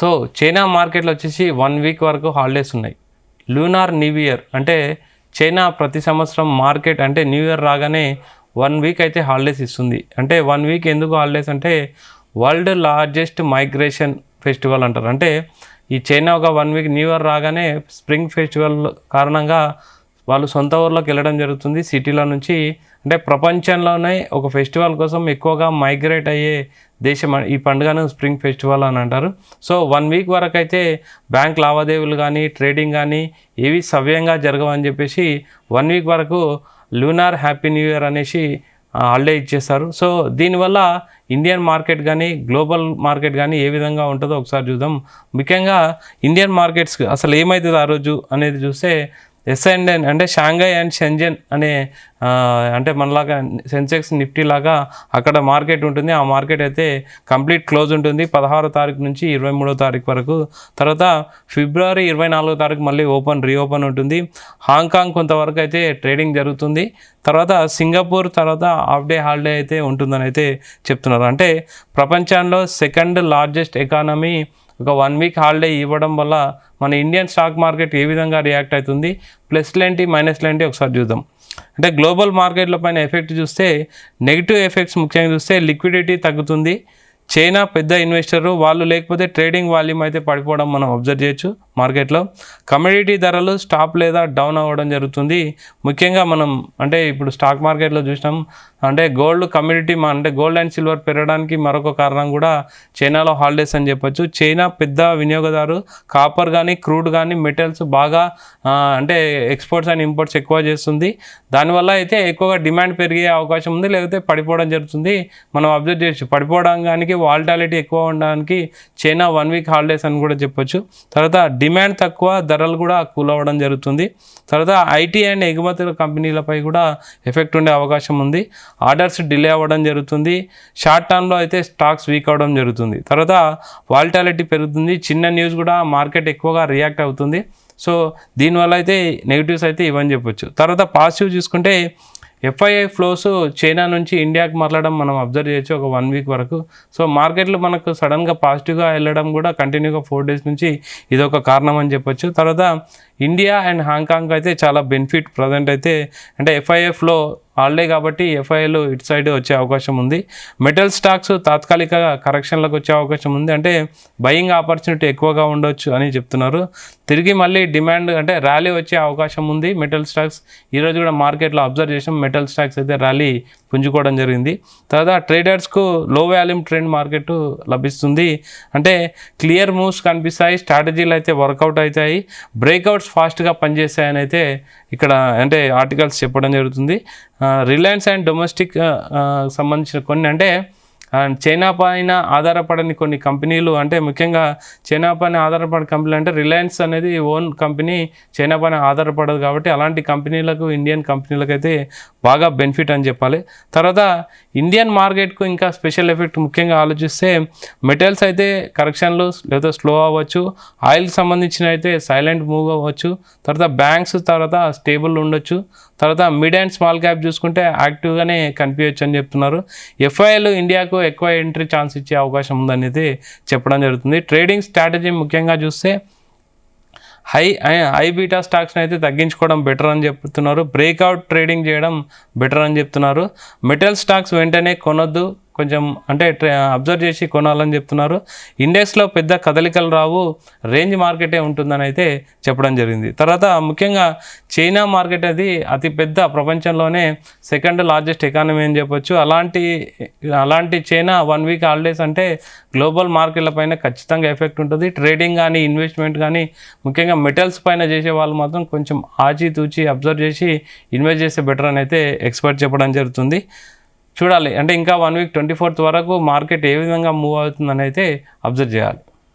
So China మార్కెట్లో వచ్చేసి 1 week వరకు హాలిడేస్ ఉన్నాయి. లూనార్ న్యూ ఇయర్ అంటే చైనా ప్రతి సంవత్సరం మార్కెట్ అంటే న్యూ ఇయర్ రాగానే 1 వీక్ అయితే హాలిడేస్ ఇస్తుంది. అంటే 1 వీక్ ఎందుకు హాలిడేస్ అంటే వరల్డ్ లార్జెస్ట్ మైగ్రేషన్ ఫెస్టివల్ అంటారు. అంటే ఈ చైనా ఒక 1 వీక్ న్యూ ఇయర్ రాగానే స్ప్రింగ్ ఫెస్టివల్ కారణంగా వాళ్ళు సొంత ఊర్లోకి వెళ్ళడం జరుగుతుంది సిటీలో నుంచి. అంటే ప్రపంచంలోనే ఒక ఫెస్టివల్ కోసం ఎక్కువగా మైగ్రేట్ అయ్యే దేశం ఈ పండుగను స్ప్రింగ్ ఫెస్టివల్ అని అంటారు. సో 1 వీక్ వరకు అయితే బ్యాంక్ లావాదేవీలు కానీ ట్రేడింగ్ కానీ ఏవి సవ్యంగా జరగవని చెప్పేసి 1 వీక్ వరకు లూనార్ హ్యాపీ న్యూ ఇయర్ అనేసి హాలిడే ఇచ్చేస్తారు. సో దీనివల్ల ఇండియన్ మార్కెట్ కానీ గ్లోబల్ మార్కెట్ కానీ ఏ విధంగా ఉంటుందో ఒకసారి చూద్దాం. ముఖ్యంగా ఇండియన్ మార్కెట్స్కి అసలు ఏమవుతుంది ఆ రోజు అనేది చూస్తే SNN అంటే షాంఘై అండ్ షెంజన్ అనే అంటే మనలాగా సెన్సెక్స్ నిఫ్టీ లాగా అక్కడ మార్కెట్ ఉంటుంది. ఆ మార్కెట్ అయితే కంప్లీట్ క్లోజ్ ఉంటుంది 16వ తారీఖు నుంచి 23వ తారీఖు వరకు. తర్వాత ఫిబ్రవరి 24వ తారీఖు మళ్ళీ రీఓపెన్ ఉంటుంది. హాంకాంగ్ కొంతవరకు అయితే ట్రేడింగ్ జరుగుతుంది. తర్వాత సింగపూర్ తర్వాత హాఫ్ డే హాలిడే అయితే ఉంటుందని అయితే చెప్తున్నారు. అంటే ప్రపంచంలో సెకండ్ లార్జెస్ట్ ఎకానమీ ఒక 1 వీక్ హాలిడే ఇవ్వడం వల్ల మన ఇండియన్ స్టాక్ మార్కెట్ ఏ విధంగా రియాక్ట్ అవుతుంది, ప్లస్లేంటి మైనస్లేంటి ఒకసారి చూద్దాం. అంటే గ్లోబల్ మార్కెట్ల పైన ఎఫెక్ట్ చూస్తే నెగిటివ్ ఎఫెక్ట్స్ ముఖ్యంగా చూస్తే లిక్విడిటీ తగ్గుతుంది. చైనా పెద్ద ఇన్వెస్టరు, వాళ్ళు లేకపోతే ట్రేడింగ్ వాల్యూమ్ అయితే పడిపోవడం మనం అబ్జర్వ్ చేయొచ్చు మార్కెట్లో. కమోడిటీ ధరలు స్టాప్ లేదా డౌన్ అవ్వడం జరుగుతుంది. ముఖ్యంగా మనం అంటే ఇప్పుడు స్టాక్ మార్కెట్లో చూసినాం అంటే గోల్డ్ కమోడిటీ అంటే గోల్డ్ అండ్ సిల్వర్ పెరగడానికి మరొక కారణం కూడా చైనాలో హాలిడేస్ అని చెప్పొచ్చు. చైనా పెద్ద వినియోగదారు, కాపర్ కానీ క్రూడ్ కానీ మెటల్స్ బాగా అంటే ఎక్స్పోర్ట్స్ అండ్ ఇంపోర్ట్స్ ఎక్కువ చేస్తుంది. దానివల్ల అయితే ఎక్కువగా డిమాండ్ పెరిగే అవకాశం ఉంది, లేకపోతే పడిపోవడం జరుగుతుంది. మనం అబ్జర్వ్ చేయొచ్చు పడిపోవడానికి వాల్టాలిటీ ఎక్కువ ఉండడానికి చైనా 1 వీక్ హాలిడేస్ అని కూడా చెప్పొచ్చు. తర్వాత డిమాండ్ తక్కువ, ధరలు కూడా కూల్ అవ్వడం జరుగుతుంది. తర్వాత ఐటీ అండ్ ఎగుమతుల కంపెనీలపై కూడా ఎఫెక్ట్ ఉండే అవకాశం ఉంది. ఆర్డర్స్ డిలే అవ్వడం జరుగుతుంది. షార్ట్ టర్మ్లో అయితే స్టాక్స్ వీక్ అవ్వడం జరుగుతుంది. తర్వాత వాల్టాలిటీ పెరుగుతుంది. చిన్న న్యూస్ కూడా మార్కెట్ ఎక్కువగా రియాక్ట్ అవుతుంది. సో దీనివల్ల అయితే నెగిటివ్స్ అయితే ఇవని చెప్పొచ్చు. తర్వాత పాజిటివ్ చూసుకుంటే FII ఫ్లోస్ చైనా నుంచి ఇండియాకి మాట్లాడడం మనం అబ్జర్వ్ చేయొచ్చు ఒక 1 వీక్ వరకు. సో మార్కెట్లో మనకు సడన్గా పాజిటివ్గా వెళ్ళడం కూడా కంటిన్యూగా 4 డేస్ నుంచి ఇదొక కారణం అని చెప్పొచ్చు. తర్వాత ఇండియా అండ్ హాంకాంగ్ అయితే చాలా బెనిఫిట్ ప్రజెంట్ అయితే అంటే FII ఫ్లో హాలిడే కాబట్టి FIIలు ఇటు సైడ్ వచ్చే అవకాశం ఉంది. మెటల్ స్టాక్స్ తాత్కాలిక కరెక్షన్లకు వచ్చే అవకాశం ఉంది. అంటే బయింగ్ ఆపర్చునిటీ ఎక్కువగా ఉండొచ్చు అని చెప్తున్నారు. తిరిగి మళ్ళీ డిమాండ్ అంటే ర్యాలీ వచ్చే అవకాశం ఉంది మెటల్ స్టాక్స్. ఈరోజు కూడా మార్కెట్లో అబ్జర్వ్ చేసాం మెటల్ స్టాక్స్ అయితే ర్యాలీ పుంజుకోవడం జరిగింది. తర్వాత ట్రేడర్స్కు లో వాల్యూమ్ ట్రెండ్ మార్కెట్ లభిస్తుంది. అంటే క్లియర్ మూవ్స్ కనిపిస్తాయి, స్ట్రాటజీలు అయితే వర్కౌట్ అవుతాయి, బ్రేక్అవుట్స్ ఫాస్ట్గా పనిచేస్తాయని అయితే ఇక్కడ అంటే ఆర్టికల్స్ చెప్పడం జరుగుతుంది. రిలయన్స్ అండ్ డొమెస్టిక్ సంబంధించిన కొన్ని అంటే చైనా పైన ఆధారపడని కొన్ని కంపెనీలు అంటే ముఖ్యంగా చైనా పైన ఆధారపడే కంపెనీలు అంటే రిలయన్స్ అనేది ఓన్ కంపెనీ చైనా పైన ఆధారపడదు కాబట్టి అలాంటి కంపెనీలకు ఇండియన్ కంపెనీలకు అయితే బాగా బెనిఫిట్ అని చెప్పాలి. తర్వాత ఇండియన్ మార్కెట్కు ఇంకా స్పెషల్ ఎఫెక్ట్ ముఖ్యంగా ఆలోచిస్తే మెటల్స్ అయితే కరెక్షన్లు లేదా స్లో అవ్వచ్చు, ఆయిల్కి సంబంధించిన అయితే సైలెంట్ మూవ్ అవ్వచ్చు, తర్వాత బ్యాంక్స్ తర్వాత స్టేబుల్ ఉండొచ్చు, తర్వాత మిడ్ అండ్ స్మాల్ క్యాప్ చూసుకుంటే యాక్టివ్గానే కనిపించవచ్చు అని చెప్తున్నారు. FIIలు ఇండియాకు ఎక్కువ ఎంట్రీ ఛాన్స్ ఇచ్చే అవకాశం ఉందనేది చెప్పడం జరుగుతుంది. ట్రేడింగ్ స్ట్రాటజీ ముఖ్యంగా చూస్తే హై బీటా స్టాక్స్ని అయితే తగ్గించుకోవడం బెటర్ అని చెప్తున్నారు. బ్రేక్అవుట్ ట్రేడింగ్ చేయడం బెటర్ అని చెప్తున్నారు. మెటల్ స్టాక్స్ వెంటనే కొనొద్దు, కొంచెం అంటే అబ్జర్వ్ చేసి కొనాలని చెప్తున్నారు. ఇండెక్స్లో పెద్ద కదలికలు రావు, రేంజ్ మార్కెటే ఉంటుందని అయితే చెప్పడం జరిగింది. తర్వాత ముఖ్యంగా చైనా మార్కెట్ అది అతిపెద్ద ప్రపంచంలోనే సెకండ్ లార్జెస్ట్ ఎకానమీ అని చెప్పొచ్చు. అలాంటి చైనా 1 వీక్ హాలిడేస్ అంటే గ్లోబల్ మార్కెట్ల పైన ఖచ్చితంగా ఎఫెక్ట్ ఉంటుంది. ట్రేడింగ్ కానీ ఇన్వెస్ట్మెంట్ కానీ ముఖ్యంగా మెటల్స్ పైన చేసే వాళ్ళు మాత్రం కొంచెం ఆచితూచి అబ్జర్వ్ చేసి ఇన్వెస్ట్ చేస్తే బెటర్ అని అయితే ఎక్స్పర్ట్ చెప్పడం జరుగుతుంది. చూడాలి అంటే ఇంకా 1 వీక్ 24th వరకు మార్కెట్ ఏ విధంగా మూవ్ అవుతుందని అయితే అబ్జర్వ్ చేయాలి.